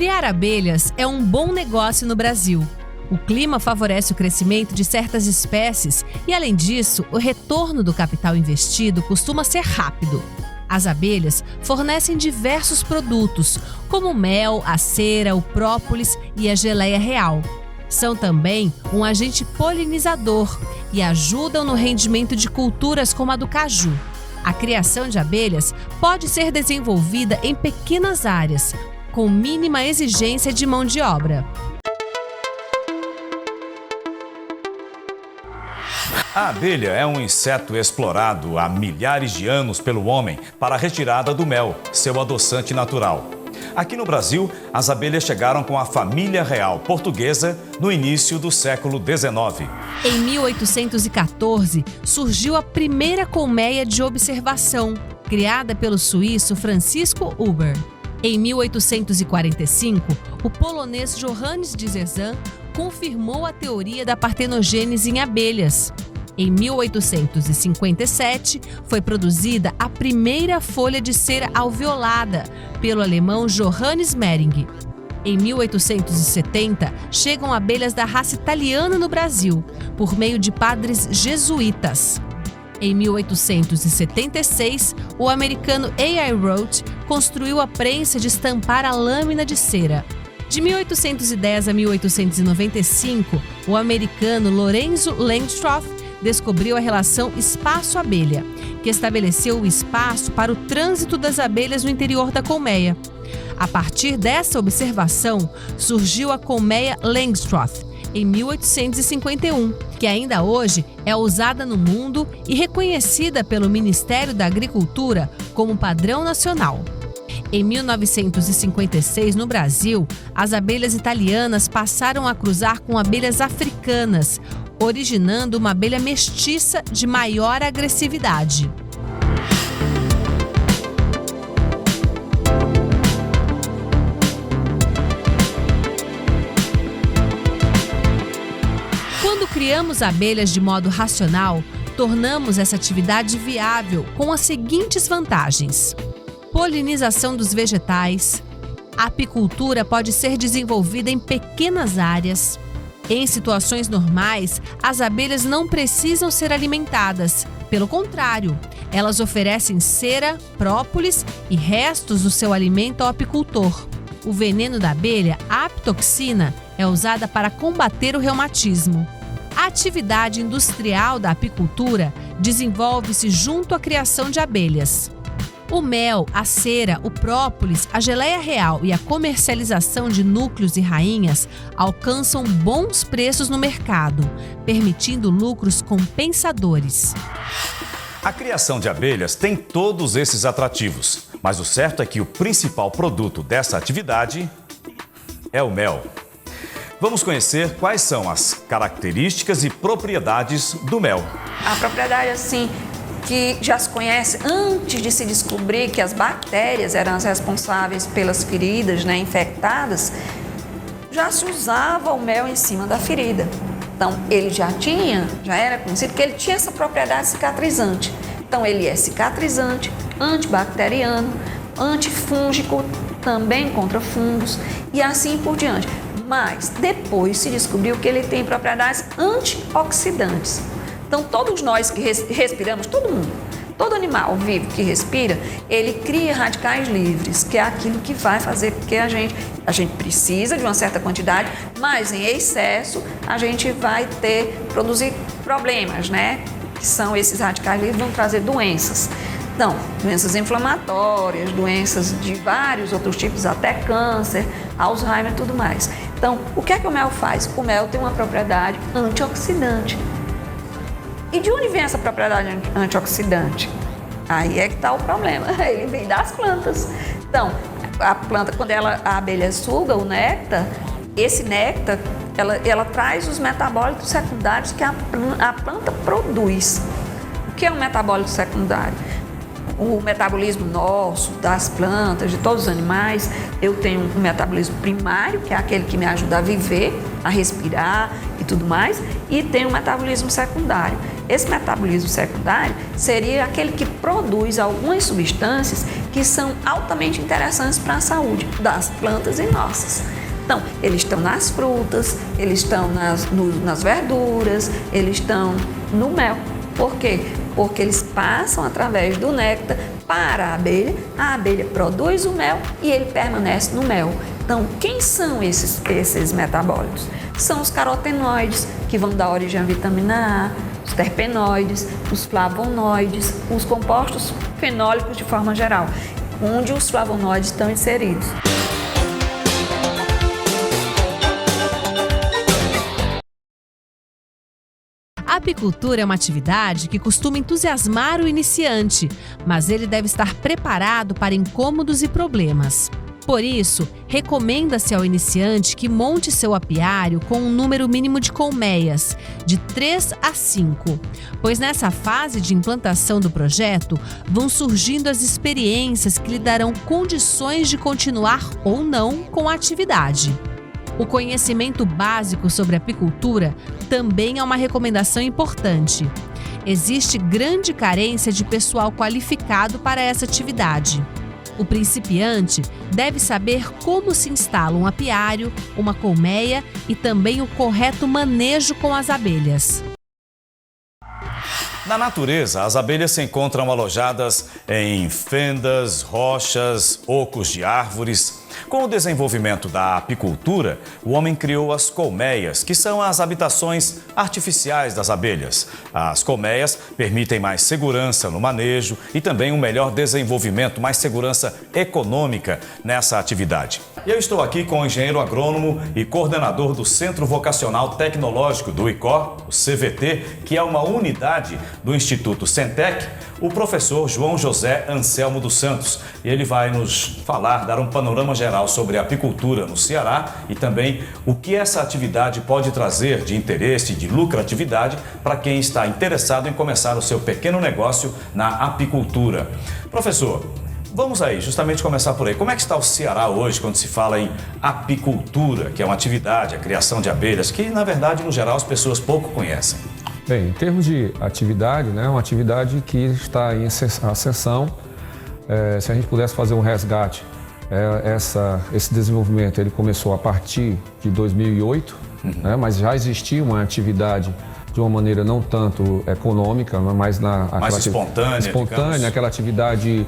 Criar abelhas é um bom negócio no Brasil. O clima favorece o crescimento de certas espécies e, além disso, o retorno do capital investido costuma ser rápido. As abelhas fornecem diversos produtos, como o mel, a cera, o própolis e a geleia real. São também um agente polinizador e ajudam no rendimento de culturas como a do caju. A criação de abelhas pode ser desenvolvida em pequenas áreas, com mínima exigência de mão de obra. A abelha é um inseto explorado há milhares de anos pelo homem para a retirada do mel, seu adoçante natural. Aqui no Brasil, as abelhas chegaram com a família real portuguesa no início do século XIX. Em 1814, surgiu a primeira colmeia de observação, criada pelo suíço Francisco Huber. Em 1845, o polonês Johannes de Cezanne confirmou a teoria da partenogênese em abelhas. Em 1857, foi produzida a primeira folha de cera alveolada pelo alemão Johannes Mering. Em 1870, chegam abelhas da raça italiana no Brasil, por meio de padres jesuítas. Em 1876, o americano A.I. Roach construiu a prensa de estampar a lâmina de cera. De 1810 a 1895, o americano Lorenzo Langstroth descobriu a relação espaço-abelha, que estabeleceu o espaço para o trânsito das abelhas no interior da colmeia. A partir dessa observação, surgiu a colmeia Langstroth, em 1851, que ainda hoje é usada no mundo e reconhecida pelo Ministério da Agricultura como padrão nacional. Em 1956, no Brasil, as abelhas italianas passaram a cruzar com abelhas africanas, originando uma abelha mestiça de maior agressividade. Quando criamos abelhas de modo racional, tornamos essa atividade viável com as seguintes vantagens: polinização dos vegetais. A apicultura pode ser desenvolvida em pequenas áreas. Em situações normais, as abelhas não precisam ser alimentadas. Pelo contrário, elas oferecem cera, própolis e restos do seu alimento ao apicultor. O veneno da abelha, a apitoxina, é usada para combater o reumatismo. A atividade industrial da apicultura desenvolve-se junto à criação de abelhas. O mel, a cera, o própolis, a geleia real e a comercialização de núcleos e rainhas alcançam bons preços no mercado, permitindo lucros compensadores. A criação de abelhas tem todos esses atrativos, mas o certo é que o principal produto dessa atividade é o mel. Vamos conhecer quais são as características e propriedades do mel. A propriedade, assim, que já se conhece antes de se descobrir que as bactérias eram as responsáveis pelas feridas, infectadas, já se usava o mel em cima da ferida. Então, ele já era conhecido que ele tinha essa propriedade cicatrizante. Então, ele é cicatrizante, antibacteriano, antifúngico, também contra fungos e assim por diante. Mas depois se descobriu que ele tem propriedades antioxidantes. Então, todos nós que respiramos, todo mundo, todo animal vivo que respira, ele cria radicais livres, que é aquilo que vai fazer com que a gente precisa de uma certa quantidade, mas em excesso a gente vai produzir problemas, que são esses radicais livres, vão trazer doenças. Então, doenças inflamatórias, doenças de vários outros tipos, até câncer, Alzheimer e tudo mais. Então, o que é que o mel faz? O mel tem uma propriedade antioxidante. E de onde vem essa propriedade antioxidante? Aí é que está o problema, ele vem das plantas. Então, a planta, quando a abelha suga o néctar, esse néctar, ela traz os metabólitos secundários que a planta produz. O que é um metabólito secundário? O metabolismo nosso, das plantas, de todos os animais, eu tenho um metabolismo primário, que é aquele que me ajuda a viver, a respirar e tudo mais, e tem um metabolismo secundário. esse metabolismo secundário seria aquele que produz algumas substâncias que são altamente interessantes para a saúde das plantas e nossas. Então, eles estão nas frutas, eles estão nas verduras, eles estão no mel. Por quê? Porque eles passam através do néctar para a abelha produz o mel e ele permanece no mel. Então, quem são esses metabólitos? São os carotenoides, que vão dar origem à vitamina A, os terpenoides, os flavonoides, os compostos fenólicos de forma geral, onde os flavonoides estão inseridos. A apicultura é uma atividade que costuma entusiasmar o iniciante, mas ele deve estar preparado para incômodos e problemas. Por isso, recomenda-se ao iniciante que monte seu apiário com um número mínimo de colmeias, de 3 a 5, pois nessa fase de implantação do projeto vão surgindo as experiências que lhe darão condições de continuar ou não com a atividade. O conhecimento básico sobre apicultura também é uma recomendação importante. Existe grande carência de pessoal qualificado para essa atividade. O principiante deve saber como se instala um apiário, uma colmeia e também o correto manejo com as abelhas. Na natureza, as abelhas se encontram alojadas em fendas, rochas, ocos de árvores. Com o desenvolvimento da apicultura, o homem criou as colmeias, que são as habitações artificiais das abelhas. As colmeias permitem mais segurança no manejo e também um melhor desenvolvimento, mais segurança econômica nessa atividade. E eu estou aqui com o engenheiro agrônomo e coordenador do Centro Vocacional Tecnológico do ICOR, o CVT, que é uma unidade do Instituto Centec, o professor João José Anselmo dos Santos. E ele vai nos falar, dar um panorama geral sobre a apicultura no Ceará e também o que essa atividade pode trazer de interesse e de lucratividade para quem está interessado em começar o seu pequeno negócio na apicultura. Professor, vamos aí, justamente começar por aí. Como é que está o Ceará hoje quando se fala em apicultura, que é uma atividade, a criação de abelhas, que na verdade, no geral, as pessoas pouco conhecem? Bem, em termos de atividade, né, uma atividade que está em ascensão. Se a gente pudesse fazer um resgate, esse desenvolvimento ele começou a partir de 2008, né, mas já existia uma atividade de uma maneira não tanto econômica, mas mais espontânea, aquela atividade,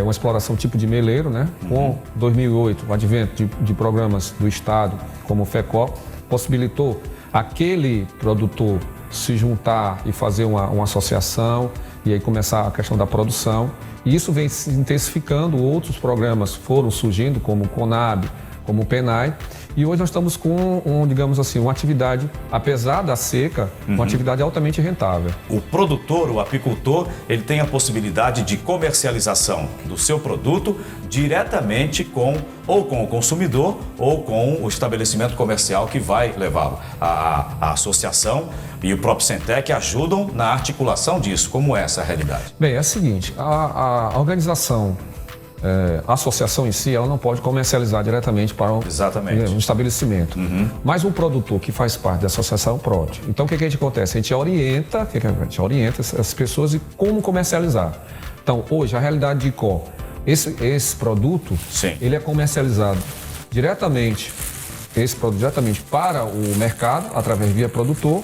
uma exploração tipo de meleiro, né? Com 2008, o advento de programas do Estado, como o FECOP, possibilitou aquele produtor se juntar e fazer uma associação e aí começar a questão da produção. E isso vem se intensificando, outros programas foram surgindo, como o CONAB, como o PENAI, e hoje nós estamos com, digamos assim, uma atividade, apesar da seca, uma atividade altamente rentável. O produtor, o apicultor, ele tem a possibilidade de comercialização do seu produto diretamente com o consumidor ou com o estabelecimento comercial que vai levá-lo. A associação e o próprio Centec ajudam na articulação disso. Como é essa realidade? Bem, é o seguinte, a organização, a associação em si, ela não pode comercializar diretamente para um estabelecimento. Mas o produtor que faz parte da associação pode. Então, o que a gente acontece? A gente orienta as pessoas de como comercializar. Então, hoje, a realidade de ICOR, esse produto, ele é comercializado diretamente, para o mercado, através via produtor.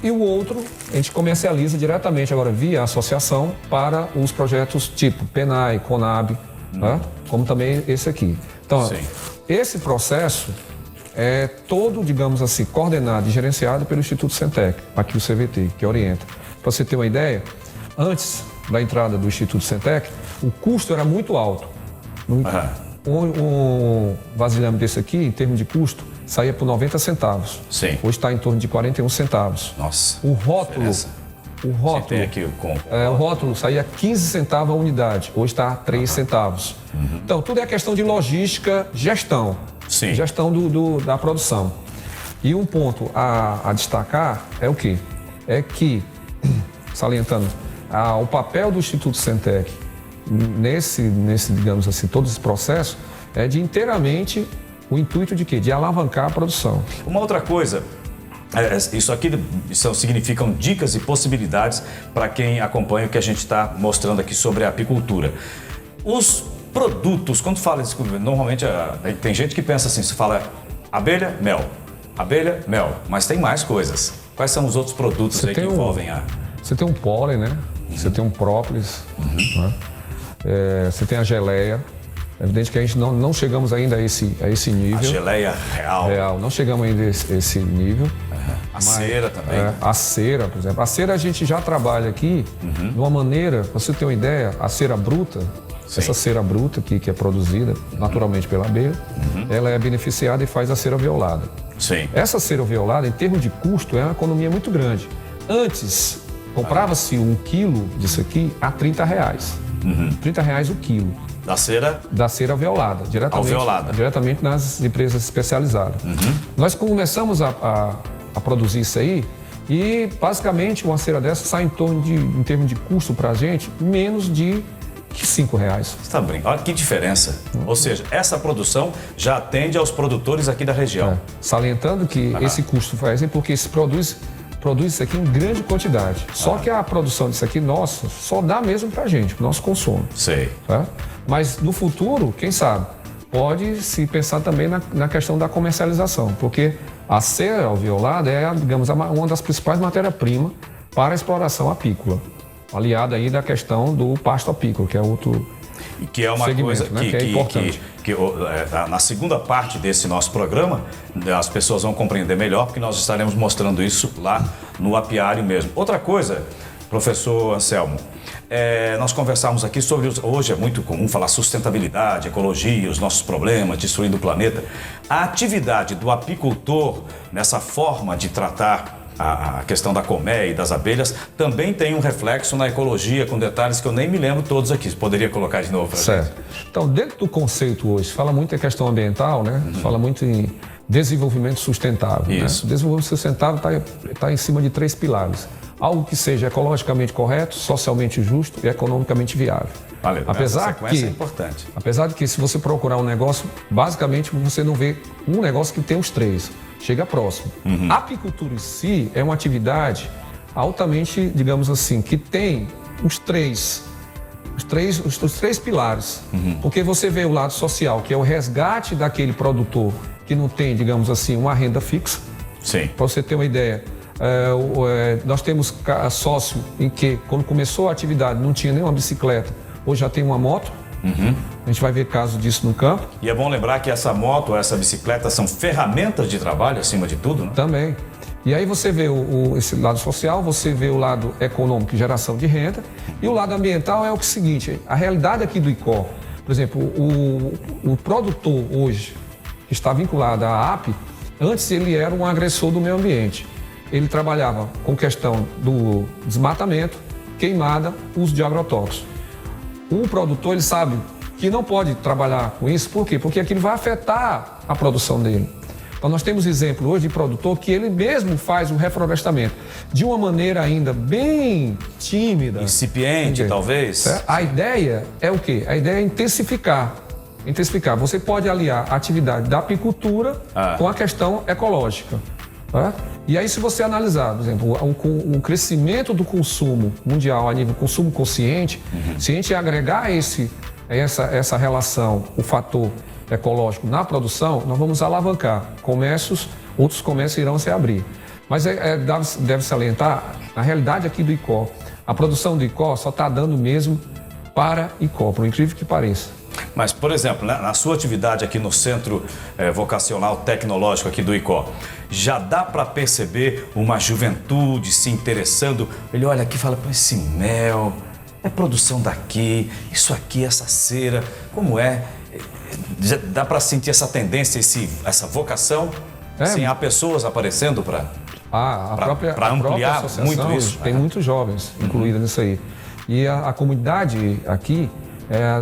E o outro, a gente comercializa diretamente agora via associação para os projetos tipo PENAI, CONAB, né? Como também esse aqui. Então, esse processo é todo, digamos assim, coordenado e gerenciado pelo Instituto Centec, aqui o CVT, que orienta. Para você ter uma ideia, da entrada do Instituto Centec, o custo era muito alto. Um vasilhame desse aqui, em termos de custo, saía por 90 centavos. Sim. Hoje está em torno de 41 centavos. Nossa. O rótulo saía 15 centavos a unidade. Hoje está 3 centavos. Então, tudo é questão de logística, gestão. Sim. Gestão da produção. E um ponto a destacar é o quê? É que, salientando, o papel do Instituto Centec nesse, digamos assim, todo esse processo é de inteiramente o intuito de quê? De alavancar a produção. Uma outra coisa, Isso aqui significam dicas e possibilidades para quem acompanha o que a gente está mostrando aqui sobre a apicultura. Os produtos, quando fala isso, normalmente tem gente que pensa assim, se fala abelha, mel, mas tem mais coisas. Quais são os outros produtos aí que envolvem a... Você tem um pólen, né? Você tem um própolis, né? Você tem a geleia. É evidente que a gente não chegamos ainda a esse nível. A geleia real. Não chegamos ainda a esse nível. A cera também. A cera, por exemplo. A cera a gente já trabalha aqui de uma maneira, para você ter uma ideia, a cera bruta, essa cera bruta aqui, que é produzida naturalmente pela abelha, ela é beneficiada e faz a cera violada. Sim. Essa cera violada, em termos de custo, é uma economia muito grande. Antes, comprava-se 1 quilo disso aqui a R$30. R$30 o quilo. Da cera violada, diretamente nas empresas especializadas. Nós começamos a produzir isso aí e, basicamente, uma cera dessa sai em termos de custo para a gente, menos de R$5. Você está brincando? Olha que diferença. Ou seja, essa produção já atende aos produtores aqui da região. Salientando que esse custo faz porque se produz isso aqui em grande quantidade. Só que a produção disso aqui, nossa, só dá mesmo para a gente, para o nosso consumo. Sei. Tá? Mas no futuro, quem sabe, pode se pensar também na questão da comercialização, porque a cera alveolada é, digamos, uma das principais matérias-primas para a exploração apícola, aliada aí da questão do pasto apícola, que é outro e que é uma segmento, coisa que é importante. Na segunda parte desse nosso programa, as pessoas vão compreender melhor, porque nós estaremos mostrando isso lá no apiário mesmo. Outra coisa, professor Anselmo, nós conversamos aqui sobre, hoje é muito comum falar sustentabilidade, ecologia, os nossos problemas, destruindo o planeta. A atividade do apicultor nessa forma de tratar a questão da colmeia e das abelhas também tem um reflexo na ecologia, com detalhes que eu nem me lembro todos aqui. Você poderia colocar de novo para a gente? Então, dentro do conceito hoje, fala muito em questão ambiental, né? Fala muito em desenvolvimento sustentável. Isso. Né? O desenvolvimento sustentável está em cima de 3 pilares. Algo que seja ecologicamente correto, socialmente justo e economicamente viável. Valeu, apesar que, é importante. Apesar de que, se você procurar um negócio, basicamente você não vê um negócio que tem os 3. Chega próximo. A apicultura em si é uma atividade altamente, digamos assim, que tem os três pilares. Porque você vê o lado social, que é o resgate daquele produtor que não tem, digamos assim, uma renda fixa. Sim. Para você ter uma ideia, nós temos sócio em que, quando começou a atividade, não tinha nenhuma bicicleta, hoje já tem uma moto. A gente vai ver casos disso no campo. E é bom lembrar que essa moto, essa bicicleta são ferramentas de trabalho, acima de tudo, né? Também. E aí você vê esse lado social, você vê o lado econômico, geração de renda, e o lado ambiental é o seguinte, a realidade aqui do ICOR, por exemplo, o produtor hoje, que está vinculado à API, antes ele era um agressor do meio ambiente. Ele trabalhava com questão do desmatamento, queimada, uso de agrotóxicos. O produtor, ele sabe que não pode trabalhar com isso, por quê? Porque aquilo vai afetar a produção dele. Então nós temos exemplo hoje de produtor que ele mesmo faz o reflorestamento de uma maneira ainda bem tímida. Incipiente, talvez. A ideia é o quê? A ideia é intensificar. Você pode aliar a atividade da apicultura com a questão ecológica. Tá? E aí, se você analisar, por exemplo, o crescimento do consumo mundial a nível consumo consciente, se a gente agregar essa relação, o fator ecológico na produção, nós vamos alavancar outros comércios irão se abrir. Mas deve salientar, a realidade aqui do ICOR, a produção do ICOR só está dando mesmo para ICOR, por incrível que pareça. Mas, por exemplo, na sua atividade aqui no Centro Vocacional Tecnológico aqui do ICOR, já dá para perceber uma juventude se interessando? Ele olha aqui e fala, pô, esse mel, é produção daqui, isso aqui, essa cera, como é? Já dá para sentir essa tendência, essa vocação? Sim, há pessoas aparecendo para ampliar muito isso? Tem muitos jovens incluídos nisso aí. E a comunidade aqui,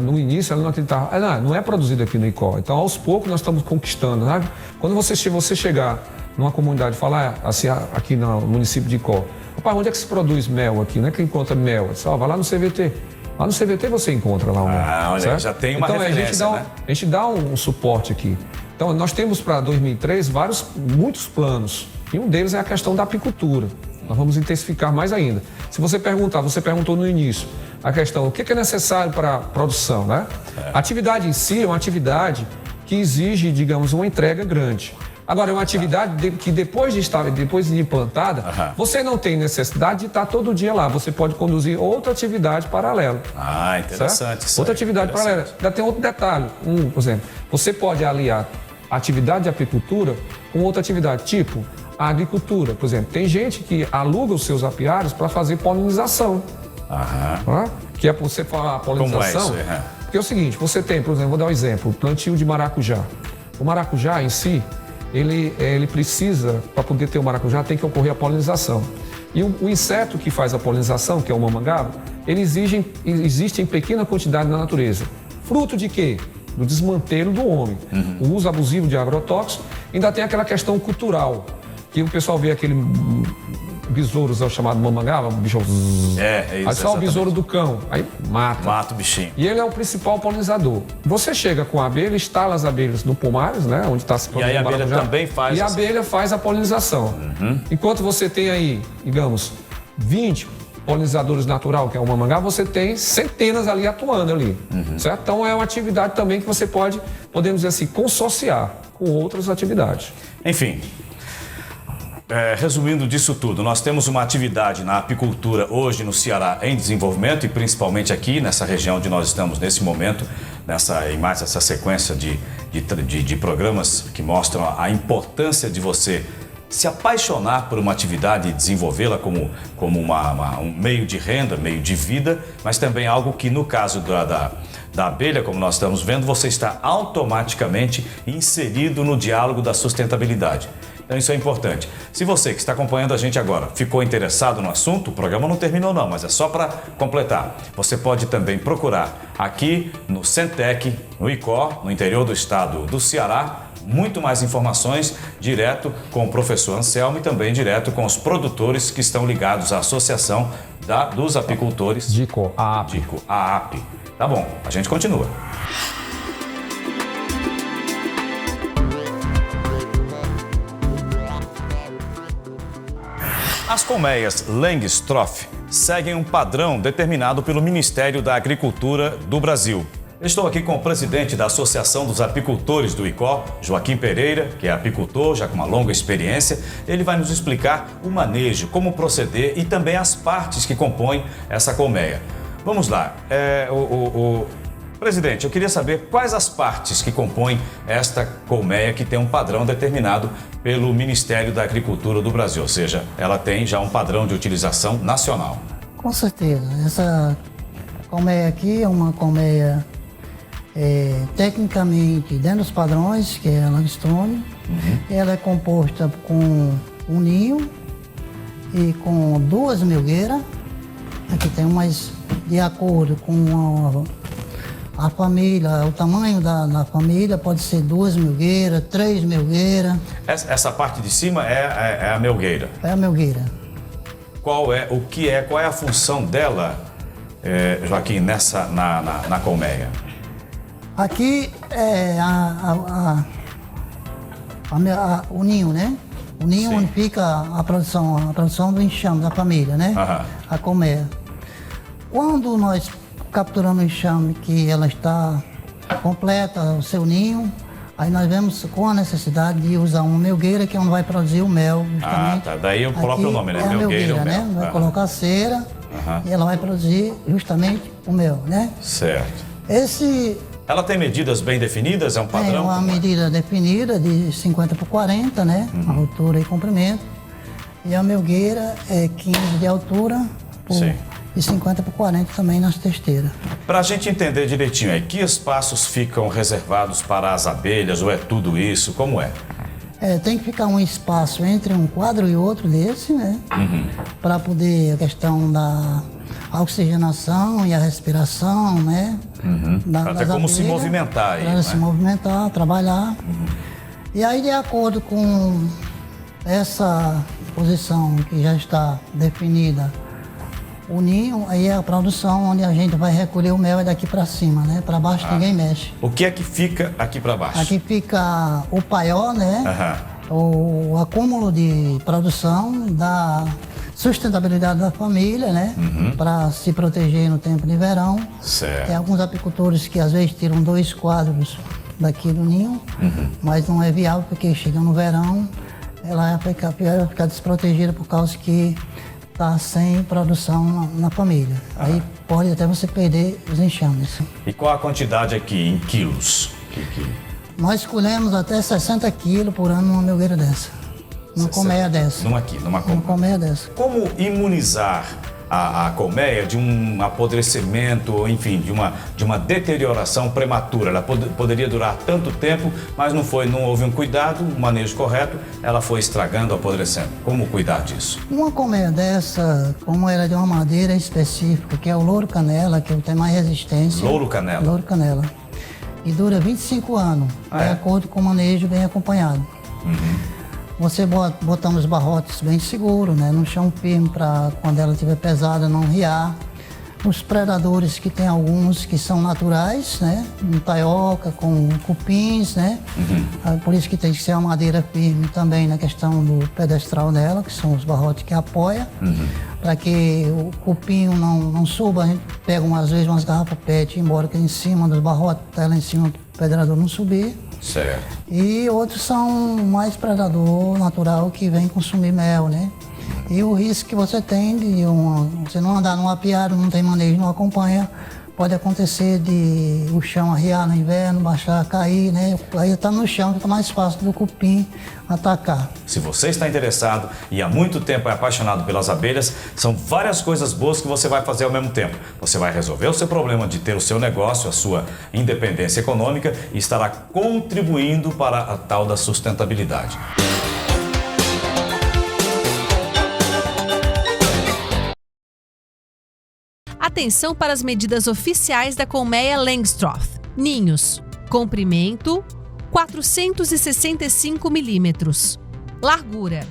no início, ela não acreditava, não é produzido aqui no ICOR. Então, aos poucos, nós estamos conquistando. Sabe? Quando você chegar numa comunidade e falar assim, aqui no município de ICOR, rapaz, onde é que se produz mel aqui? Não é que encontra mel? Vai lá no CVT. Lá no CVT você encontra lá o mel. Olha, certo? Já tem uma referência, a gente dá um suporte aqui. Então, nós temos para 2003 muitos planos E um deles é a questão da apicultura. Nós vamos intensificar mais ainda. Se você perguntar, você perguntou no início, a questão, o que é necessário para a produção, né? A atividade em si é uma atividade que exige, digamos, uma entrega grande. Agora, é uma atividade que depois de implantada, você não tem necessidade de estar todo dia lá. Você pode conduzir outra atividade paralela. Ah, interessante. Isso outra atividade paralela. Ainda tem outro detalhe. Por exemplo, você pode aliar a atividade de apicultura com outra atividade, tipo a agricultura. Por exemplo, tem gente que aluga os seus apiários para fazer polinização. Que é para você falar a polinização. Como é isso? Porque é o seguinte, você tem, por exemplo, vou dar um exemplo, o plantio de maracujá. O maracujá em si, ele precisa, para poder ter o maracujá, tem que ocorrer a polinização. E o inseto que faz a polinização, que é o mamangava, ele existe em pequena quantidade na natureza. Fruto de quê? Do desmantelo do homem. O uso abusivo de agrotóxicos. Ainda tem aquela questão cultural, que o pessoal vê aquele besouro chamado mamangava, um bicho... isso, aí só o besouro do cão, aí mata o bichinho. E ele é o principal polinizador. Você chega com a abelha, instala as abelhas no pomares, né, onde está se produzindo. E aí a abelha também faz... E a abelha faz a polinização. Enquanto você tem aí, digamos, 20 polinizadores natural, que é o mamangava, você tem centenas ali atuando ali. Certo? Então é uma atividade também que você pode, podemos dizer assim, consociar com outras atividades. Enfim... resumindo disso tudo, nós temos uma atividade na apicultura hoje no Ceará em desenvolvimento e principalmente aqui nessa região onde nós estamos nesse momento, em mais essa sequência de programas que mostram a importância de você se apaixonar por uma atividade e desenvolvê-la como um meio de renda, meio de vida, mas também algo que no caso da abelha, como nós estamos vendo, você está automaticamente inserido no diálogo da sustentabilidade. Então isso é importante. Se você que está acompanhando a gente agora ficou interessado no assunto, o programa não terminou não, mas é só para completar. Você pode também procurar aqui no Centec, no ICOR, no interior do estado do Ceará, muito mais informações direto com o professor Anselmo e também direto com os produtores que estão ligados à Associação dos Apicultores. DICO, AAP. AAP. Tá bom, a gente continua. As colmeias Langstroth seguem um padrão determinado pelo Ministério da Agricultura do Brasil. Estou aqui com o presidente da Associação dos Apicultores do ICOR, Joaquim Pereira, que é apicultor, já com uma longa experiência. Ele vai nos explicar o manejo, como proceder e também as partes que compõem essa colmeia. Vamos lá. Presidente, eu queria saber quais as partes que compõem esta colmeia que tem um padrão determinado pelo Ministério da Agricultura do Brasil, ou seja, ela tem já um padrão de utilização nacional. Com certeza. Essa colmeia aqui é uma colmeia tecnicamente dentro dos padrões, que é a Langstroth. Ela é composta com um ninho e com 2 melgueiras. Aqui tem umas de acordo com a família, o tamanho da família, pode ser 2 melgueiras, 3 melgueiras. Essa parte de cima é a melgueira? É a melgueira. Qual é a função dela, Joaquim, na colmeia? Aqui é o ninho, né? O ninho onde fica a produção do enxame da família, né? A colmeia. Quando nós capturamos o enxame, que ela está completa, o seu ninho, aí nós vemos com a necessidade de usar uma melgueira, que é onde vai produzir o mel. Justamente. Tá. Daí o próprio nome, né? É a melgueira, né? Mel. Vai colocar a cera e ela vai produzir justamente o mel, né? Certo. Ela tem medidas bem definidas? É um padrão? Tem uma medida definida de 50 por 40, né? Altura e comprimento. E a melgueira é 15 de altura e 50 por 40 também nas testeiras. Para a gente entender direitinho, que espaços ficam reservados para as abelhas ou é tudo isso? Como é? Tem que ficar um espaço entre um quadro e outro desse, né? Para poder a questão da oxigenação e a respiração, né? Para ter como se movimentar aí, para se movimentar, trabalhar. E aí, de acordo com essa posição que já está definida, o ninho, aí é a produção onde a gente vai recolher o mel daqui para cima, né? Para baixo ninguém mexe. O que é que fica aqui para baixo? Aqui fica o paiol, né? o acúmulo de produção, da sustentabilidade da família, né? Para se proteger no tempo de verão. Certo. Tem alguns apicultores que às vezes tiram 2 quadros daqui do ninho, mas não é viável porque chega no verão, ela vai ficar desprotegida por causa que está sem produção na família. Aí pode até você perder os enxames. E qual a quantidade aqui em quilos? Nós colhemos até 60 quilos por ano numa melgueira dessa. Numa colmeia dessa. Numa colmeia dessa. Como imunizar a colmeia de um apodrecimento, enfim, de uma deterioração prematura? Ela poderia durar tanto tempo, mas não houve um cuidado, um manejo correto, ela foi estragando, apodrecendo. Como cuidar disso? Uma colmeia dessa, como ela é de uma madeira específica, que é o louro canela, que tem mais resistência. Louro canela? Louro canela. E dura 25 anos, de acordo com o manejo bem acompanhado. Você botar uns barrotes bem seguros, né? No chão firme, para quando ela estiver pesada não riar. Os predadores, que tem alguns que são naturais, né? Com taioca, com cupins, né? Por isso que tem que ser uma madeira firme também na questão do pedestral dela, que são os barrotes que apoiam. Para que o cupinho não suba, a gente pega às vezes umas garrafas PET, embora que em cima dos barrotes, tá lá em cima do pedrador não subir. Certo. E outros são mais predador natural que vem consumir mel, né? E o risco que você tem de você não andar num apiário, não tem manejo, não acompanha, pode acontecer de o chão arriar no inverno, baixar, cair, né? Aí tá no chão, fica mais fácil do cupim atacar. Se você está interessado e há muito tempo é apaixonado pelas abelhas, são várias coisas boas que você vai fazer ao mesmo tempo. Você vai resolver o seu problema de ter o seu negócio, a sua independência econômica e estará contribuindo para a tal da sustentabilidade. Atenção para as medidas oficiais da colmeia Langstroth. Ninhos. Comprimento, 465 milímetros. Largura,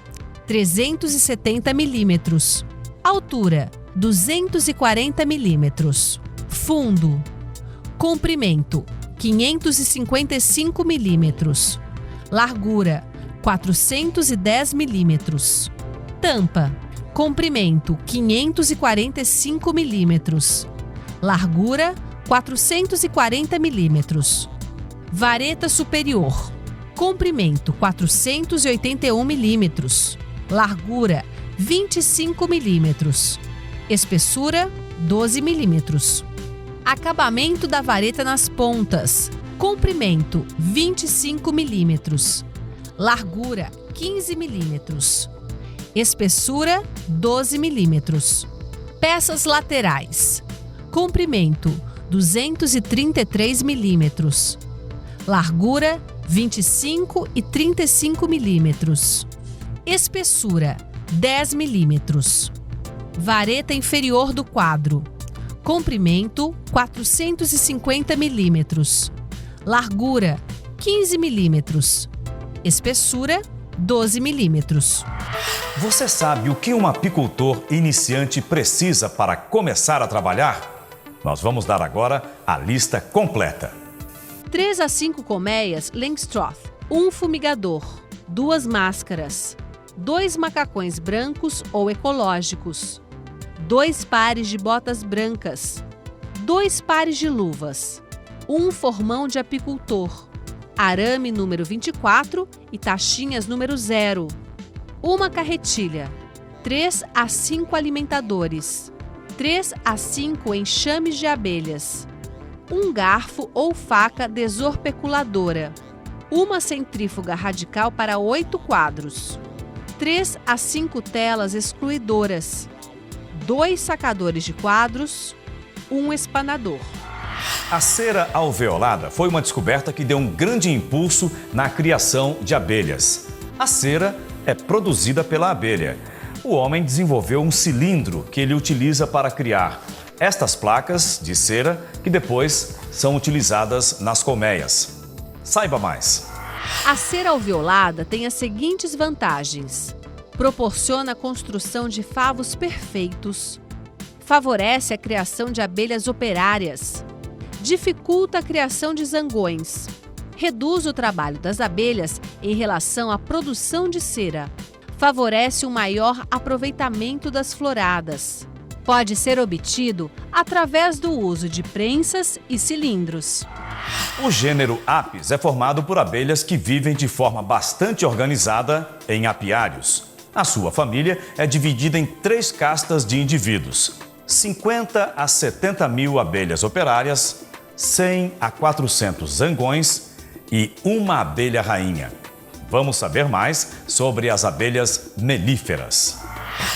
370 milímetros. Altura, 240 milímetros. Fundo. Comprimento, 555 milímetros. Largura, 410 milímetros. Tampa. Comprimento, 545 milímetros. Largura, 440 milímetros. Vareta superior. Comprimento, 481 milímetros. Largura, 25 milímetros. Espessura, 12 milímetros. Acabamento da vareta nas pontas. Comprimento, 25 milímetros. Largura, 15 milímetros. Espessura, 12 milímetros. Peças laterais. Comprimento, 233 milímetros. Largura, 25 e 35 milímetros. Espessura, 10 milímetros. Vareta inferior do quadro. Comprimento, 450 milímetros. Largura, 15 milímetros. Espessura, 12 milímetros. Você sabe o que um apicultor iniciante precisa para começar a trabalhar? Nós vamos dar agora a lista completa. 3 a 5 colmeias Langstroth, 1 fumigador, 2 máscaras, 2 macacões brancos ou ecológicos, 2 pares de botas brancas, 2 pares de luvas, 1 formão de apicultor, arame número 24 e taxinhas número 0, 1 carretilha, 3 a 5 alimentadores, 3 a 5 enxames de abelhas, 1 garfo ou faca desorpeculadora, 1 centrífuga radical para 8 quadros, 3 a 5 telas excluidoras, 2 sacadores de quadros, 1 espanador. A cera alveolada foi uma descoberta que deu um grande impulso na criação de abelhas. A cera é produzida pela abelha. O homem desenvolveu um cilindro que ele utiliza para criar estas placas de cera que depois são utilizadas nas colmeias. Saiba mais. A cera alveolada tem as seguintes vantagens: proporciona a construção de favos perfeitos, favorece a criação de abelhas operárias, dificulta a criação de zangões, reduz o trabalho das abelhas em relação à produção de cera. Favorece um maior aproveitamento das floradas. Pode ser obtido através do uso de prensas e cilindros. O gênero Apis é formado por abelhas que vivem de forma bastante organizada em apiários. A sua família é dividida em 3 castas de indivíduos: 50 a 70 mil abelhas operárias, 100 a 400 zangões e uma abelha rainha. Vamos saber mais sobre as abelhas melíferas.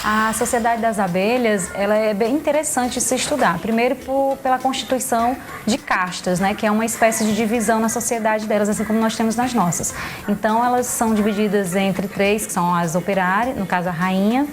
A Sociedade das Abelhas, ela é bem interessante de se estudar. Primeiro pela constituição de castas, né, que é uma espécie de divisão na sociedade delas, assim como nós temos nas nossas. Então, elas são divididas entre 3, que são as operárias, no caso a rainha,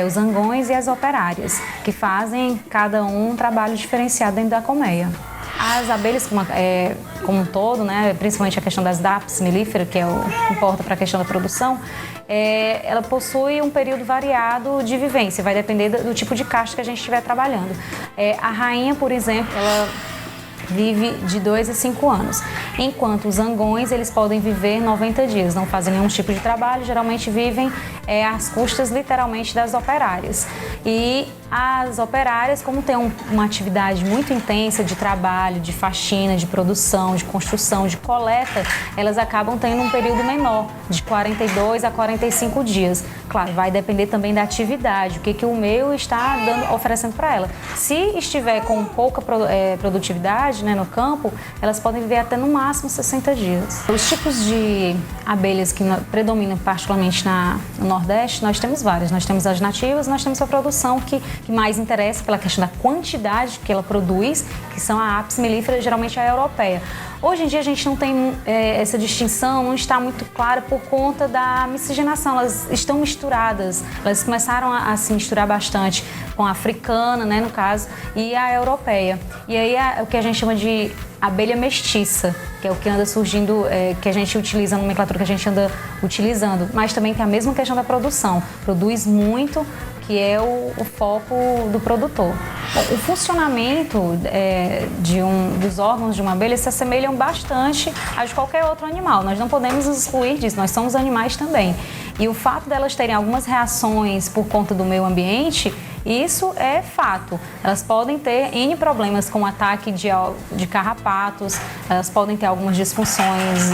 os zangões e as operárias, que fazem cada um trabalho diferenciado dentro da colmeia. As abelhas, como um todo, né, principalmente a questão das Apis mellifera, que é o que importa para a questão da produção, ela possui um período variado de vivência, vai depender do tipo de casta que a gente estiver trabalhando. A rainha, por exemplo, ela vive de 2 a 5 anos, enquanto os zangões eles podem viver 90 dias, não fazem nenhum tipo de trabalho, geralmente vivem às custas literalmente das operárias. E as operárias, como tem uma atividade muito intensa de trabalho, de faxina, de produção, de construção, de coleta, elas acabam tendo um período menor, de 42 a 45 dias. Claro, vai depender também da atividade, o que o meio está oferecendo para ela. Se estiver com pouca produtividade, né, no campo, elas podem viver até no máximo 60 dias. Os tipos de abelhas que predominam particularmente no Nordeste, nós temos várias. Nós temos as nativas, nós temos a produção que mais interessa pela questão da quantidade que ela produz, que são a Apis mellifera, geralmente a europeia. Hoje em dia a gente não tem essa distinção, não está muito clara por conta da miscigenação, elas estão misturadas, elas começaram a se misturar bastante com a africana, né, no caso, e a europeia. E aí o que a gente chama de abelha mestiça, que é o que anda surgindo, que a gente utiliza, a nomenclatura que a gente anda utilizando, mas também tem a mesma questão da produção, produz muito, que é o foco do produtor. O funcionamento dos órgãos de uma abelha se assemelham bastante a de qualquer outro animal. Nós não podemos excluir disso, nós somos animais também. E o fato delas terem algumas reações por conta do meio ambiente, isso é fato. Elas podem ter N problemas com ataque de carrapatos, elas podem ter algumas disfunções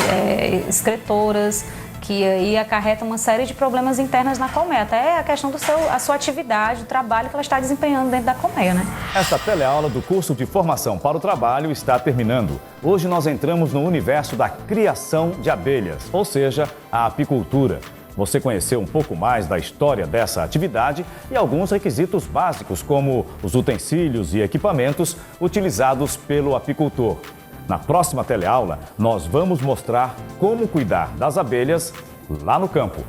excretoras, que aí acarreta uma série de problemas internos na colmeia, até a questão a sua atividade, o trabalho que ela está desempenhando dentro da colmeia, né? Esta teleaula do curso de formação para o trabalho está terminando. Hoje nós entramos no universo da criação de abelhas, ou seja, a apicultura. Você conheceu um pouco mais da história dessa atividade e alguns requisitos básicos, como os utensílios e equipamentos utilizados pelo apicultor. Na próxima teleaula, nós vamos mostrar como cuidar das abelhas lá no campo.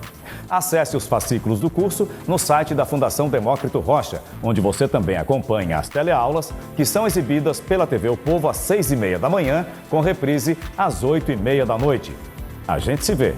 Acesse os fascículos do curso no site da Fundação Demócrito Rocha, onde você também acompanha as teleaulas que são exibidas pela TV O Povo às 6h30 da manhã, com reprise às 8h30 da noite. A gente se vê!